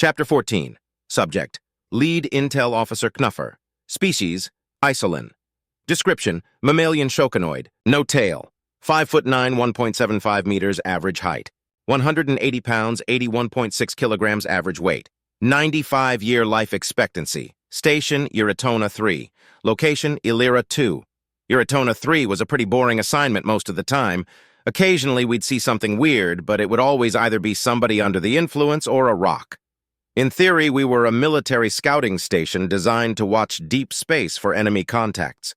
Chapter 14. Subject: Lead Intel Officer Knuffer. Species: Isolin. Description: Mammalian shoconoid. No tail. 5'9", 1.75 meters average height. 180 pounds, 81.6 kilograms average weight. 95-year life expectancy. Station: Iritona 3. Location: Illyra 2. Iritona 3 was a pretty boring assignment most of the time. Occasionally we'd see something weird, but it would always either be somebody under the influence or a rock. In theory, we were a military scouting station designed to watch deep space for enemy contacts.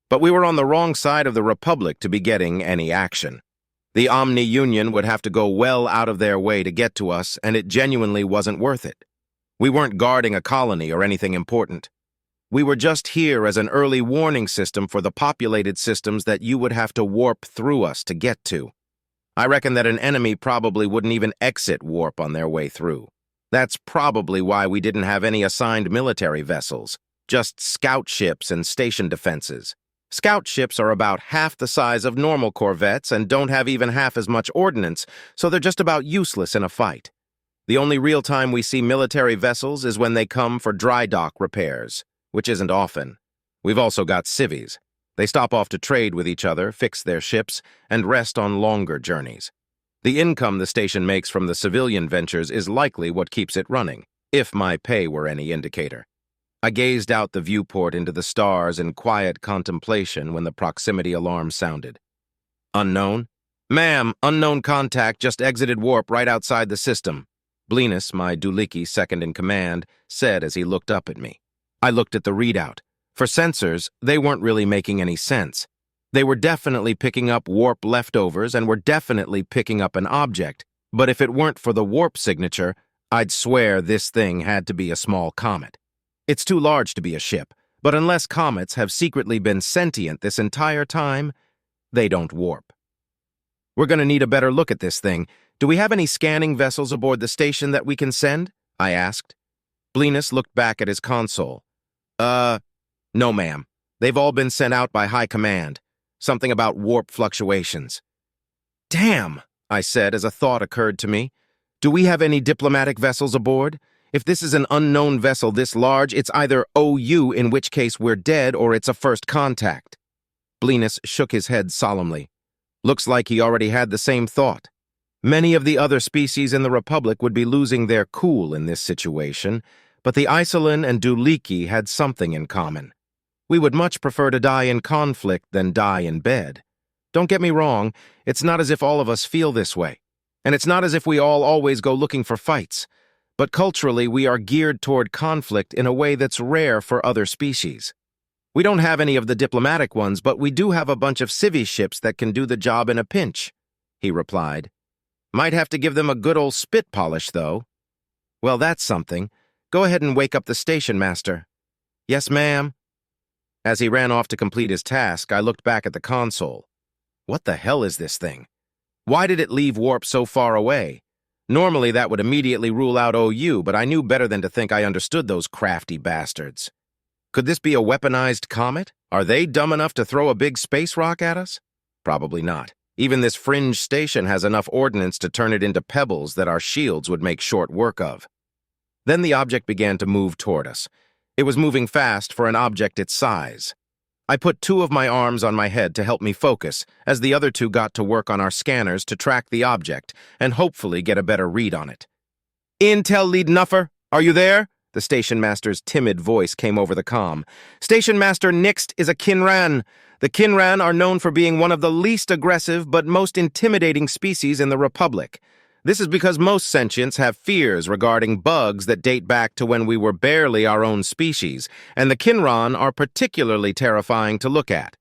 But we were on the wrong side of the Republic to be getting any action. The Omni Union would have to go well out of their way to get to us, and it genuinely wasn't worth it. We weren't guarding a colony or anything important. We were just here as an early warning system for the populated systems that you would have to warp through us to get to. I reckon that an enemy probably wouldn't even exit warp on their way through. That's probably why we didn't have any assigned military vessels, just scout ships and station defenses. Scout ships are about half the size of normal corvettes and don't have even half as much ordnance, so they're just about useless in a fight. The only real time we see military vessels is when they come for dry dock repairs, which isn't often. We've also got civvies. They stop off to trade with each other, fix their ships, and rest on longer journeys. The income the station makes from the civilian ventures is likely what keeps it running, if my pay were any indicator. I gazed out the viewport into the stars in quiet contemplation when the proximity alarm sounded. Unknown? Ma'am, unknown contact just exited warp right outside the system, Blinus, my Duliki second in command, said as he looked up at me. I looked at the readout. For sensors, they weren't really making any sense. They were definitely picking up warp leftovers and were definitely picking up an object, but if it weren't for the warp signature, I'd swear this thing had to be a small comet. It's too large to be a ship, but unless comets have secretly been sentient this entire time, they don't warp. We're going to need a better look at this thing. Do we have any scanning vessels aboard the station that we can send? I asked. Blinus looked back at his console. No, ma'am. They've all been sent out by High Command. Something about warp fluctuations. Damn, I said as a thought occurred to me. Do we have any diplomatic vessels aboard? If this is an unknown vessel this large, it's either OU, in which case we're dead, or it's a first contact. Blinus shook his head solemnly. Looks like he already had the same thought. Many of the other species in the Republic would be losing their cool in this situation, but the Isolin and Duliki had something in common. We would much prefer to die in conflict than die in bed. Don't get me wrong, it's not as if all of us feel this way, and it's not as if we all always go looking for fights, but culturally we are geared toward conflict in a way that's rare for other species. We don't have any of the diplomatic ones, but we do have a bunch of civvy ships that can do the job in a pinch, he replied. Might have to give them a good old spit polish, though. Well, that's something. Go ahead and wake up the station master. Yes, ma'am. As he ran off to complete his task, I looked back at the console. What the hell is this thing? Why did it leave warp so far away? Normally that would immediately rule out OU, but I knew better than to think I understood those crafty bastards. Could this be a weaponized comet? Are they dumb enough to throw a big space rock at us? Probably not. Even this fringe station has enough ordnance to turn it into pebbles that our shields would make short work of. Then the object began to move toward us. It was moving fast for an object its size. I put two of my arms on my head to help me focus, as the other two got to work on our scanners to track the object and hopefully get a better read on it. Intel Lead Knuffer, are you there? The station master's timid voice came over the comm. Station Master Nixt is a Kinran. The Kinran are known for being one of the least aggressive but most intimidating species in the Republic. This is because most sentients have fears regarding bugs that date back to when we were barely our own species, and the Kinran are particularly terrifying to look at.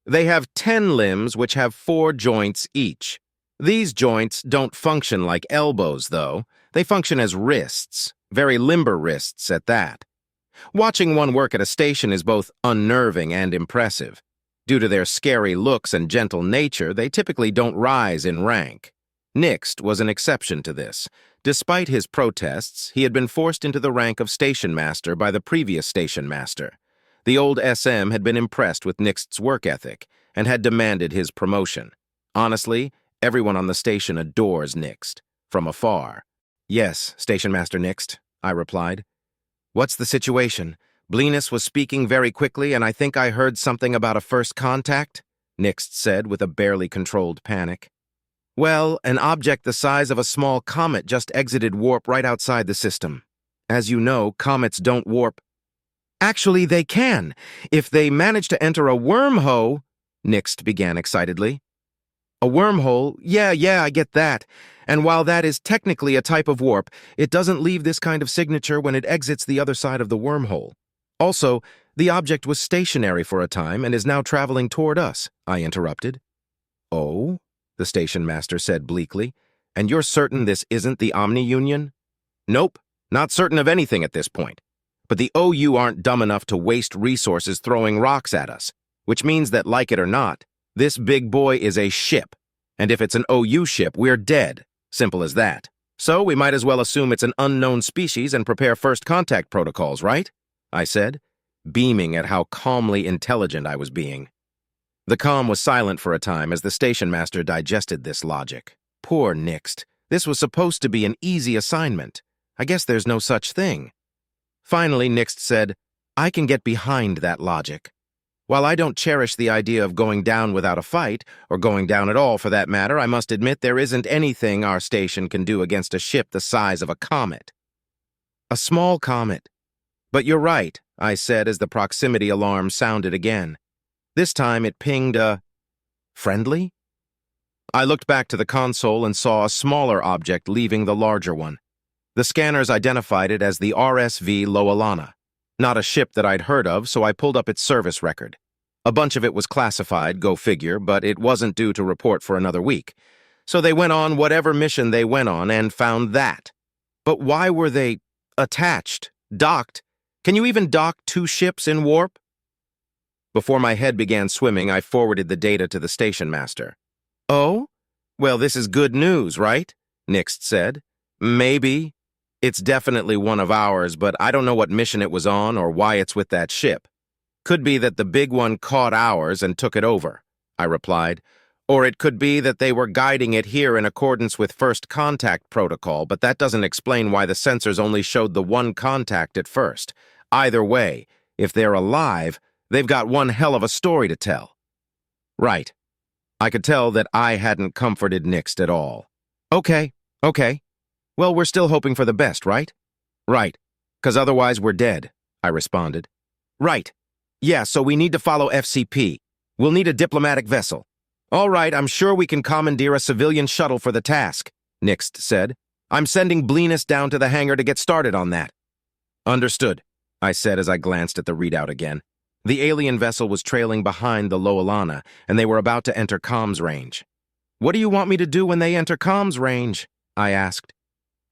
They have 10 limbs which have 4 joints each. These joints don't function like elbows, though. They function as wrists, very limber wrists at that. Watching one work at a station is both unnerving and impressive. Due to their scary looks and gentle nature, they typically don't rise in rank. Nixt was an exception to this. Despite his protests, he had been forced into the rank of station master by the previous station master. The old SM had been impressed with Nixt's work ethic and had demanded his promotion. Honestly, everyone on the station adores Nixt, from afar. Yes, Station Master Nixt, I replied. What's the situation? Blenus was speaking very quickly, and I think I heard something about a first contact, Nixt said with a barely controlled panic. Well, an object the size of a small comet just exited warp right outside the system. As you know, comets don't warp. Actually, they can. If they manage to enter a wormhole, Nixt began excitedly. A wormhole? Yeah, I get that. And while that is technically a type of warp, it doesn't leave this kind of signature when it exits the other side of the wormhole. Also, the object was stationary for a time and is now traveling toward us, I interrupted. Oh? The station master said bleakly. And you're certain this isn't the Omni Union? Nope, not certain of anything at this point. But the OU aren't dumb enough to waste resources throwing rocks at us, which means that, like it or not, this big boy is a ship. And if it's an OU ship, we're dead. Simple as that. So we might as well assume it's an unknown species and prepare first contact protocols, right? I said, beaming at how calmly intelligent I was being. The comm was silent for a time as the station master digested this logic. Poor Nixt. This was supposed to be an easy assignment. I guess there's no such thing. Finally, Nixt said, I can get behind that logic. While I don't cherish the idea of going down without a fight, or going down at all for that matter, I must admit there isn't anything our station can do against a ship the size of a comet. A small comet. But you're right, I said as the proximity alarm sounded again. This time it pinged a... friendly? I looked back to the console and saw a smaller object leaving the larger one. The scanners identified it as the RSV Loalana. Not a ship that I'd heard of, so I pulled up its service record. A bunch of it was classified, go figure, but it wasn't due to report for another week. So they went on whatever mission they went on and found that. But why were they attached, docked? Can you even dock two ships in warp? Before my head began swimming, I forwarded the data to the station master. Oh? Well, this is good news, right? Nixt said. Maybe. It's definitely one of ours, but I don't know what mission it was on or why it's with that ship. Could be that the big one caught ours and took it over, I replied. Or it could be that they were guiding it here in accordance with first contact protocol, but that doesn't explain why the sensors only showed the one contact at first. Either way, if they're alive, they've got one hell of a story to tell. Right. I could tell that I hadn't comforted Nixt at all. Okay. Well, we're still hoping for the best, right? Right. 'Cause otherwise we're dead, I responded. Right. Yeah, so we need to follow FCP. We'll need a diplomatic vessel. All right, I'm sure we can commandeer a civilian shuttle for the task, Nixt said. I'm sending Blenus down to the hangar to get started on that. Understood, I said as I glanced at the readout again. The alien vessel was trailing behind the Loalana, and they were about to enter comms range. What do you want me to do when they enter comms range? I asked.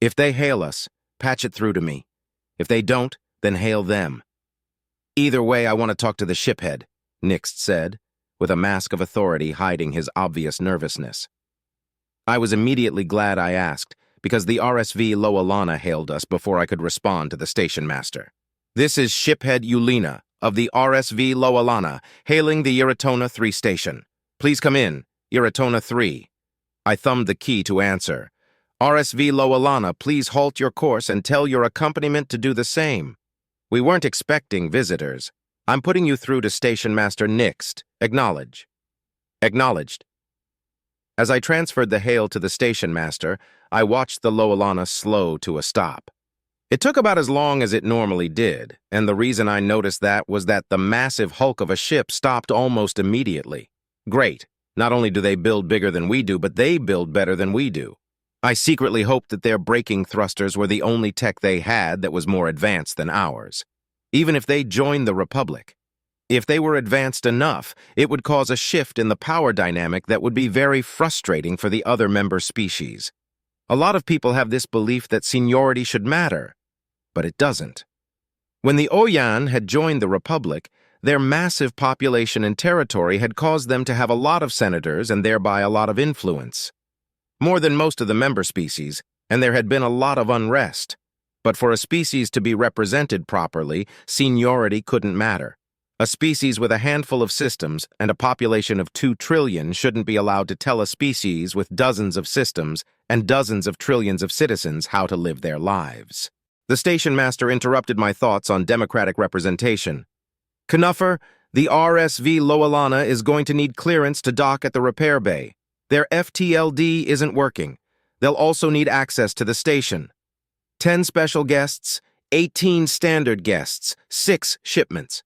If they hail us, patch it through to me. If they don't, then hail them. Either way, I want to talk to the shiphead, Nixt said, with a mask of authority hiding his obvious nervousness. I was immediately glad I asked, because the RSV Loalana hailed us before I could respond to the station master. This is Shiphead Ulina of the RSV Loalana, hailing the Iratona 3 station. Please come in, Iratona 3. I thumbed the key to answer. RSV Loalana, please halt your course and tell your accompaniment to do the same. We weren't expecting visitors. I'm putting you through to Station Master Nixt. Acknowledge. Acknowledged. As I transferred the hail to the station master, I watched the Loalana slow to a stop. It took about as long as it normally did, and the reason I noticed that was that the massive hulk of a ship stopped almost immediately. Great. Not only do they build bigger than we do, but they build better than we do. I secretly hoped that their braking thrusters were the only tech they had that was more advanced than ours. Even if they joined the Republic. If they were advanced enough, it would cause a shift in the power dynamic that would be very frustrating for the other member species. A lot of people have this belief that seniority should matter, but it doesn't. When the Oyan had joined the Republic, their massive population and territory had caused them to have a lot of senators and thereby a lot of influence. More than most of the member species, and there had been a lot of unrest. But for a species to be represented properly, seniority couldn't matter. A species with a handful of systems and a population of 2 trillion shouldn't be allowed to tell a species with dozens of systems and dozens of trillions of citizens how to live their lives. The station master interrupted my thoughts on democratic representation. Knuffer, the RSV Loalana is going to need clearance to dock at the repair bay. Their FTLD isn't working. They'll also need access to the station. 10 special guests, 18 standard guests, 6 shipments.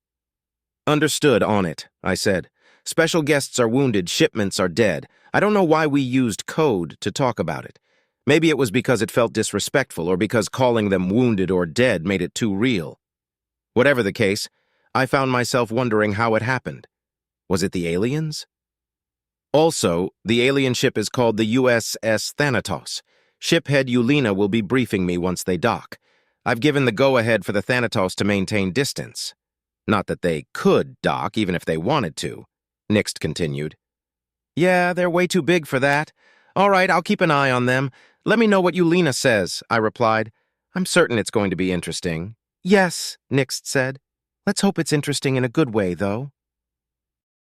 Understood on it, I said. Special guests are wounded, shipments are dead. I don't know why we used code to talk about it. Maybe it was because it felt disrespectful or because calling them wounded or dead made it too real. Whatever the case, I found myself wondering how it happened. Was it the aliens? Also, the alien ship is called the USS Thanatos. Shiphead Yulina will be briefing me once they dock. I've given the go-ahead for the Thanatos to maintain distance. Not that they could dock, even if they wanted to, Nixt continued. Yeah, they're way too big for that. All right, I'll keep an eye on them. Let me know what Yulina says, I replied. I'm certain it's going to be interesting. Yes, Nixt said. Let's hope it's interesting in a good way, though.